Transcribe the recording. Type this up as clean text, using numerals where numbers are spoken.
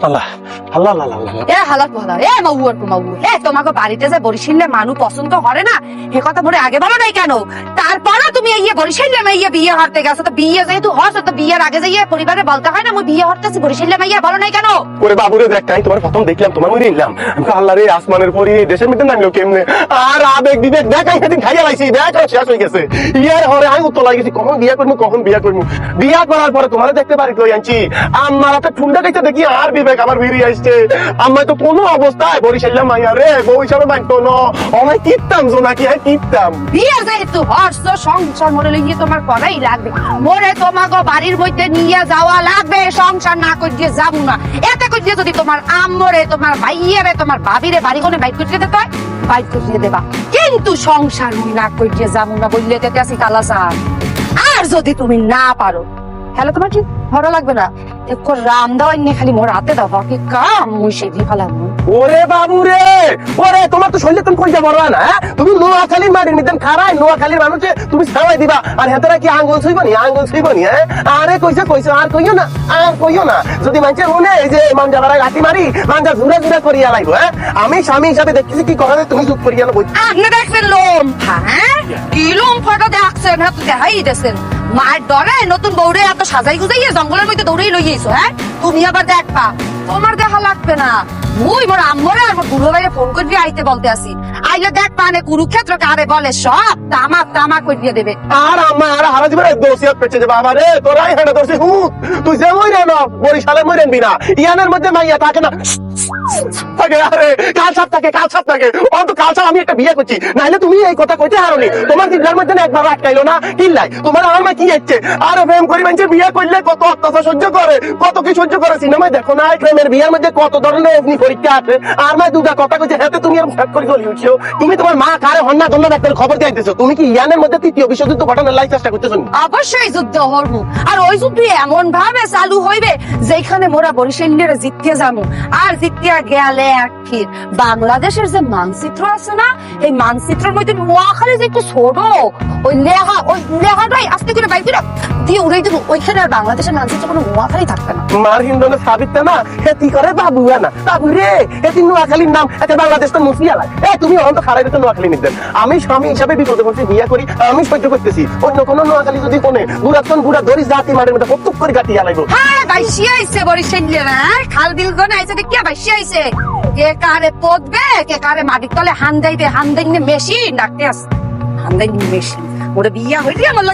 আল্লাহ আল্লাহ আল্লাহ আল্লাহ এ হালাত বলা এ মাউয়ার কো মাউয়া এ তোমাকে বাড়িতে যে বরিশালে মানুষ পছন্দ করে না এ কথা মোরে আগে বলো নাই কেন? তারপরে তুমি এই বরিশালে মাইয়া বিয়ে হতে গেছো, তো বিয়ে যেহেতু হস তো বিয়ের আগে যাইয়ে পরিবারে বলতে হয় না আমি বিয়ে হতেছি বরিশালে মাইয়া, বলো নাই কেন? ওরে বাবুরে দেখ, তাই তোমার প্রথম দেখলাম তোমার মনে নিলাম আল্লাহ রে, আসমানের পরি দেশের মধ্যে নামলো কেমনে, আর আবেগ বিবেক দেখ আমি সেদিন খাইয়া লাইছি, দেখ শেষ হয়ে গেছে। ইয়ার হরে আমি উত্তর লাগেছি কখন বিয়া করবো কখন বিয়া করবো। বিয়া করার পরে তোমার দেখতে পারি লই আনছি, আমার একটা ঠুন্ডা দেখতে দেখি আর বিবেক আমার বেরিয়ে আসছে। আমার তো কোনো অবস্থায় বরিশাল মাইয়া রে বউ হিসাবে মানতো না, আমি কিনতাম জোনাকি হ্যাঁ কিনতাম। বিয়ে যেহেতু হস তো সংসার মোরে লইয়ে তোমার করাই লাগবে, মোরে তোমাকে বাড়ির মধ্যে নিয়ে যাওয়া লাগবে, সংসার না করিয়ে যাবো না। এতে করিয়ে যদি তোমার আম্মরে তোমার ভাইয়েরে তোমার ভাবিরে বাড়ি কোনে বাইক করিয়ে দিতে হয় বাইক করিয়ে দেবা, কিন্তু সংসার না করিয়ে যাবো না বললে তেতে আসি কালাসা। আর যদি তুমি না পারো হ্যালো তোমার কি ভালো লাগবে না, একটু রাম দাও এনে খালি মোর হাতে দাও, বাকি কাম মুই সেদি ফেলাম। ওরে বাবু রে, ওরে তোমার তো শরীরে তুমি কইতে পারবা না, তুমি নোয়াখালীর মাটির নিতেন খারাই, নোয়াখালীর মানুষে তুমি ছাওয়াই দিবা, আর হেতারা কি আঙ্গুল ছুইবনি আঙ্গুল ছুইবনি। হ্যাঁ আরে কইছে আর কইও না, আর কইও না। যদি মানুষের মনে এই যে মাঞ্জা বাড়ায় লাঠি মারি মাঞ্জা ঘুরে ঘুরে করিয়া লাইব। হ্যাঁ আমি স্বামী হিসাবে দেখতেছি কি করা তুমি চুপ করিয়া বই আপনি দেখছেন লোম, হ্যাঁ কি লোম ফটো দেখছেন, হ্যাঁ তো দেখাই দিয়েছেন মায়ের ডরে নতুন বউরে এত সাজাই গুজাইয়ে জঙ্গলের মধ্যে দৌড়েই লইয়েছো। হ্যাঁ তুমি আবার দেখবা, তোমার দেখা লাগবে না, মুই মোর আম্মরে আর মোর বুড়ো ভাইরে ফোন করে আইতে বলতে আসি, আইলে দেখবা নে কুরুক্ষেত্র কারে বলে সব তামাক তামাক করিয়ে দেবে। আর আমার হারা জীবনে দোষিয়াত পেছে যে বাবা রে তোরাই হেনা দোষী হুত, তুই যে মইরে না বরিশালে মইরেন বিনা ইয়ানের মধ্যে মাইয়া থাকে না থাকে। আরে কাল সাপ থাকে অন্ত কাল সাপ আমি একটা বিয়ে করছি, নাইলে তুমি এই কথা কইতে হারনি। তোমার জিজ্ঞার মধ্যে একবার আটকাইলো না কিল্লাই, তোমার আমার মা কি যাচ্ছে। আর প্রেম করি মানুষের বিয়ে করলে কত অত্যাচার সহ্য করে, কত কি সহ্য করে। সিনেমায় দেখো না প্রেমের বিয়ের মধ্যে কত ধরনের অগ্নি পরীক্ষা আছে। আর মা দুটা কথা কইছে হাতে তুমি আর ফ্যাট করে চলে উঠছো। তুমি তোমার মা কারে হন্না দন্না ডাক্তার খবর দিয়ে দিতেছো, তুমি কি ইয়ানের মধ্যে তৃতীয় বিশ্বযুদ্ধ ঘটানোর লাই চেষ্টা করতেছো? অবশ্যই যুদ্ধ হরমু, আর ওই যুদ্ধ এমন ভাবে চালু হইবে যেখানে মোরা বরিশালের জিততে যাবো। আর জিততে গেলে একটির বাংলাদেশের যে মানচিত্র আছে না, এই মানচিত্রের মধ্যে নোয়াখালী যে একটু ছোট ওই লেহাটাই আস্তে করে বাইক দিয়ে উড়াই দেবো, ওইখানে আর বাংলাদেশের মানচিত্র কোনো নোয়াখালী থাকবে না। মার হিন্দনে সাবিত না হেতি করে বাবু না বাবু রে, হেতি নোয়াখালীর নাম একটা বাংলাদেশ তো মুসিয়া লাগে। তুমি অন্ত খারাই তো নোয়াখালী নিতেন। আমি স্বামী হিসাবে বিপদে পড়ছি বিয়ে করি, আমি সহ্য করতেছি। অন্য কোনো নোয়াখালী যদি কোনে বুড়াতন বুড়া ধরি জাতি মারের মধ্যে প্রত্যেক করে গাঁটিয়া লাগবো। হ্যাঁ বাইশি আইছে বরিশালের, হ্যাঁ খাল বিল গনে আইছে দেখিয়া বাইশি আইছে, কে কারে পদবে কে কারে মাটির তলে হান্দাইবে, হান্দাইনে মেশিন ডাকতে আসে, হান্দাইনে মেশিন ওরে বিয়া হইলে আমার